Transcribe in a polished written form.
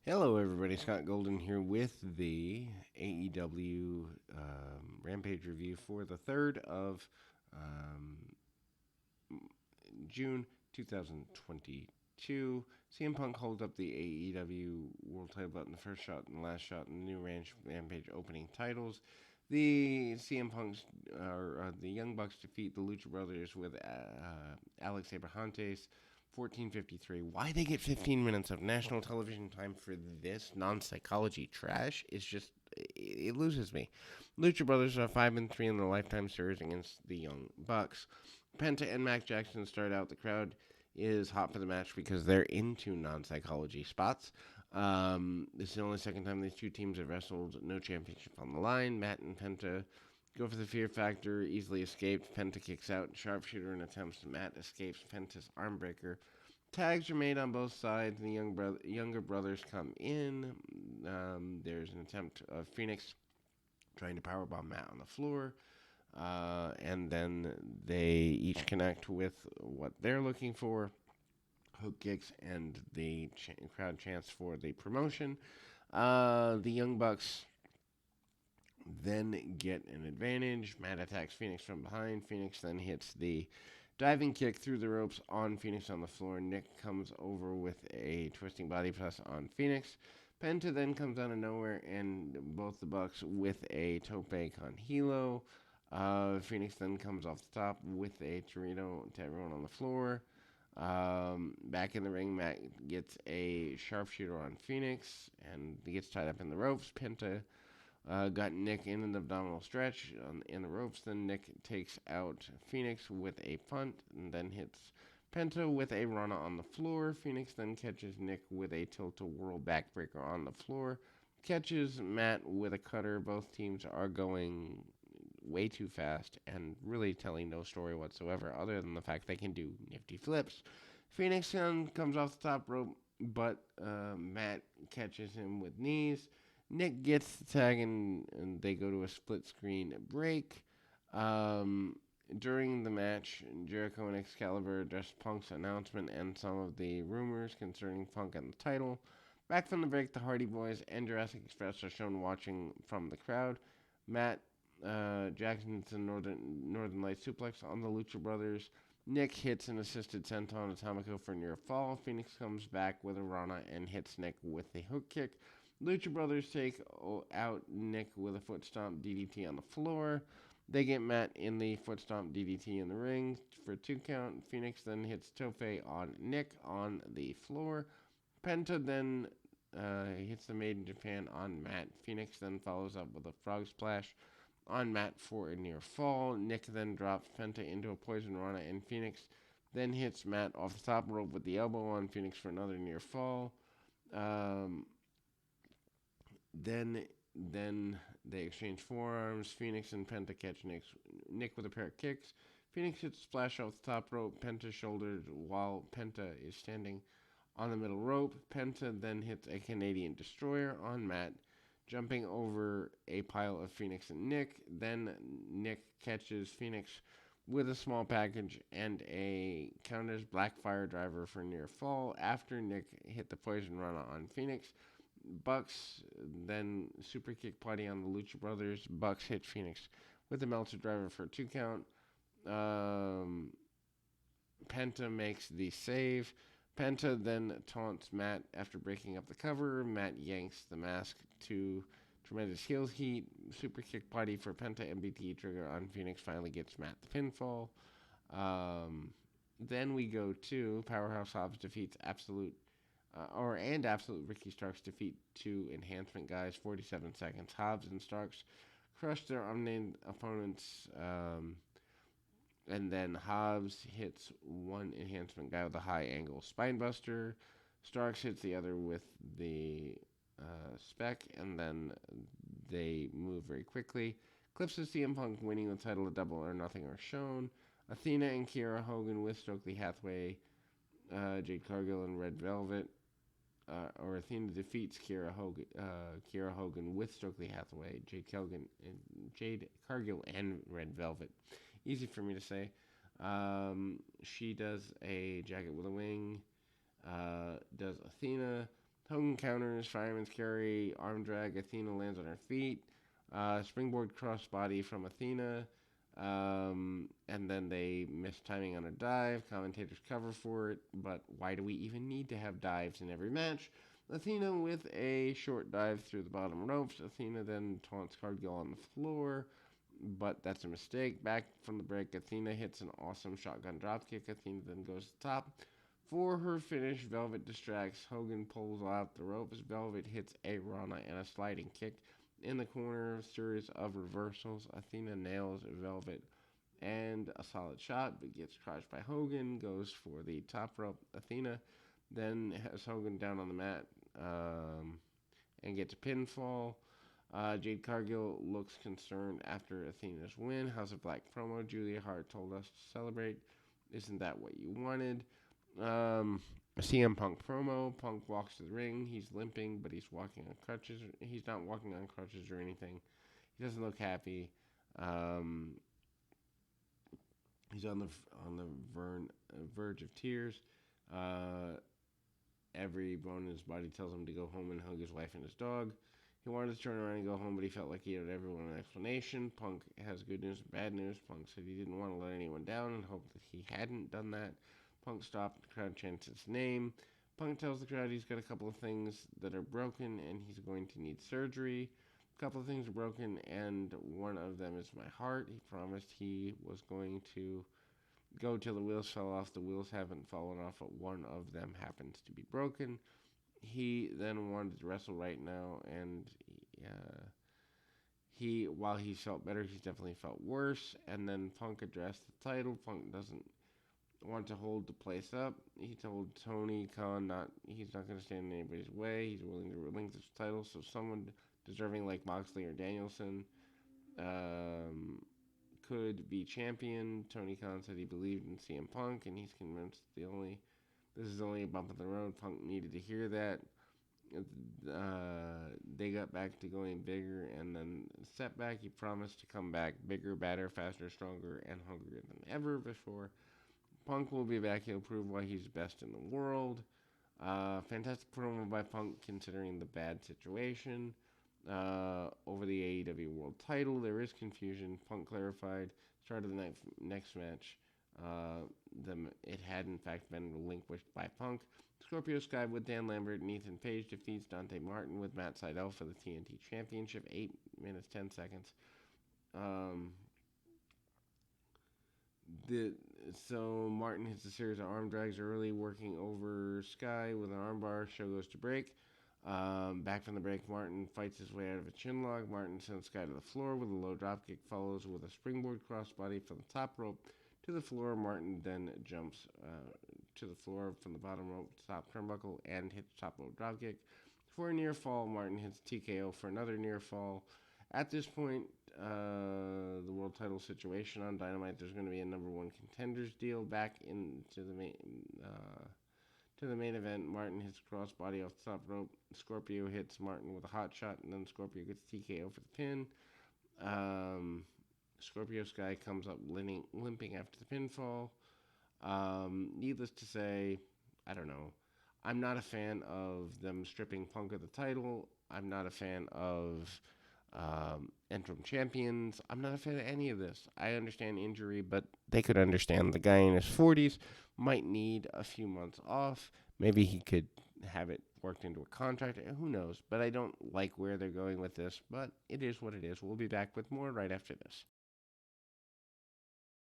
Hello, everybody. Scott Golden here with the AEW Rampage review for the 3rd of um, June 2022. CM Punk holds up the AEW World Title belt in the first shot and last shot in the new Rampage opening titles. The CM Punk's the Young Bucks defeat the Lucha Brothers with Alex Abrahantes 14:53. Why they get 15 minutes of national television time for this non-psychology trash is just it loses me. Lucha Brothers are 5-3 in the Lifetime Series against the Young Bucks. Penta and Mac Jackson start out. The crowd is hot for the match because they're into non-psychology spots. This is the only second time these two teams have wrestled. No championship on the line. Matt and Penta go for the fear factor. Easily escaped. Penta kicks out. Sharpshooter and attempts. Matt escapes. Penta's armbreaker. Tags are made on both sides. The younger brothers come in. There's an attempt of Phoenix trying to powerbomb Matt on the floor. And then they each connect with what they're looking for, hook kicks, and the crowd chants for the promotion. The Young Bucks then get an advantage. Matt attacks Phoenix from behind. Phoenix then hits the diving kick through the ropes on Phoenix on the floor. Nick comes over with a twisting body press on Phoenix. Penta then comes out of nowhere and both the Bucks with a tope con hilo. Phoenix then comes off the top with a Torito to everyone on the floor. Back in the ring, Matt gets a sharpshooter on Phoenix and he gets tied up in the ropes. Penta got Nick in an abdominal stretch in the ropes. Then Nick takes out Phoenix with a punt and then hits Penta with a Rana on the floor. Phoenix then catches Nick with a tilt-a-whirl backbreaker on the floor. Catches Matt with a cutter. Both teams are going way too fast and really telling no story whatsoever other than the fact they can do nifty flips. Phoenix comes off the top rope, but Matt catches him with knees. Nick gets the tag and they go to a split screen break. During the match, Jericho and Excalibur address Punk's announcement and some of the rumors concerning Punk and the title. Back from the break, the Hardy Boys and Jurassic Express are shown watching from the crowd. Matt Jackson's Northern Light suplex on the Lucha Brothers. Nick hits an assisted senton atomico for near fall. Phoenix comes back with a Rana and hits Nick with a hook kick. Lucha Brothers take out Nick with a foot stomp DDT on the floor. They get Matt in the foot stomp DDT in the ring for a 2 count. Phoenix then hits Tope on Nick on the floor. Penta then hits the Made in Japan on Matt. Phoenix then follows up with a frog splash on Matt for a near fall. Nick then drops Penta into a poison Rana, and Phoenix then hits Matt off the top rope with the elbow on Phoenix for another near fall. Um, then they exchange forearms. Phoenix and Penta catch Nick with a pair of kicks. Phoenix hits a splash off the top rope. Penta shouldered while Penta is standing on the middle rope. Penta then hits a Canadian Destroyer on Matt, jumping over a pile of Phoenix and Nick. Then Nick catches Phoenix with a small package and a counters Black Fire Driver for near fall. After Nick hit the Poison Rana on Phoenix, Bucks then super kick party on the Lucha Brothers. Bucks hit Phoenix with a Meltzer Driver for a 2 count. Penta makes the save. Penta then taunts Matt after breaking up the cover. Matt yanks the mask to tremendous heel heat. Super kick party for Penta. MBT trigger on Phoenix finally gets Matt the pinfall. Then we go to Powerhouse Hobbs defeats Absolute Absolute Ricky Starks defeat 2 enhancement guys, 47 seconds. Hobbs and Starks crush their unnamed opponents, and then Hobbs hits one enhancement guy with a high angle spinebuster. Starks hits the other with the spec, and then they move very quickly. Clips of CM Punk winning the title of Double or Nothing are shown. Athena and Kiera Hogan with Stokely Hathaway, Jade Cargill, and Red Velvet. Athena defeats Kiera Hogan with Stokely Hathaway, Jade Cargill, and Red Velvet. Easy for me to say. She does a jacket with a wing. Does Athena. Hogan counters, fireman's carry, arm drag. Athena lands on her feet. Springboard crossbody from Athena. And then they miss timing on a dive. Commentators cover for it, but why do we even need to have dives in every match? Athena with a short dive through the bottom ropes. Athena then taunts Cargill on the floor, but that's a mistake. Back from the break, Athena hits an awesome shotgun dropkick. Athena then goes to the top. For her finish, Velvet distracts. Hogan pulls out the ropes. Velvet hits a Rana and a sliding kick. In the corner, series of reversals. Athena nails Velvet and a solid shot, but gets crushed by Hogan. Goes for the top rope. Athena then has Hogan down on the mat and gets a pinfall. Jade Cargill looks concerned after Athena's win. House of Black promo. Julia Hart told us to celebrate. Isn't that what you wanted? CM Punk promo. Punk walks to the ring. He's limping, but he's walking on crutches. He's not walking on crutches or anything. He doesn't look happy. He's on the verge of tears. Every bone in his body tells him to go home and hug his wife and his dog. He wanted to turn around and go home, but he felt like he owed everyone an explanation. Punk has good news and bad news. Punk said he didn't want to let anyone down and hoped that he hadn't done that. Punk stopped. The crowd chants his name. Punk tells the crowd he's got a couple of things that are broken and he's going to need surgery. A couple of things are broken, and one of them is my heart. He promised he was going to go till the wheels fell off. The wheels haven't fallen off, but one of them happens to be broken. He then wanted to wrestle right now, and while he felt better, he definitely felt worse. And then Punk addressed the title. Punk doesn't want to hold the place up. He told Tony Khan he's not going to stand in anybody's way. He's willing to relinquish the title, so someone deserving like Moxley or Danielson could be champion. Tony Khan said he believed in CM Punk, and he's convinced this is only a bump in the road. Punk needed to hear that. They got back to going bigger, and then setback. He promised to come back bigger, badder, faster, stronger, and hungrier than ever before. Punk will be back. He'll prove why he's best in the world. Fantastic promo by Punk considering the bad situation. Over the AEW World title, there is confusion. Punk clarified, start of the next match, it had in fact been relinquished by Punk. Scorpio Sky with Dan Lambert and Ethan Page defeats Dante Martin with Matt Sydal for the TNT Championship, 8 minutes 10 seconds. So Martin hits a series of arm drags early, working over Sky with an armbar. Show goes to break. Back from the break, Martin fights his way out of a chinlock. Martin sends Sky to the floor with a low dropkick, follows with a springboard crossbody from the top rope to the floor. Martin then jumps to the floor from the bottom rope, top turnbuckle, and hits top rope dropkick. For a near fall, Martin hits TKO for another near fall. At this point, the world title situation on Dynamite, there's going to be a number one contenders deal back into the main event. Martin hits crossbody off the top rope. Scorpio hits Martin with a hot shot, and then Scorpio gets TKO for the pin. Scorpio Sky comes up limping after the pinfall. Needless to say, I don't know. I'm not a fan of them stripping Punk of the title. I'm not a fan of interim champions. I'm not a fan of any of this. I understand injury, but they could understand the guy in his 40s might need a few months off. Maybe he could have it worked into a contract. Who knows? But I don't like where they're going with this. But it is what it is. We'll be back with more right after this.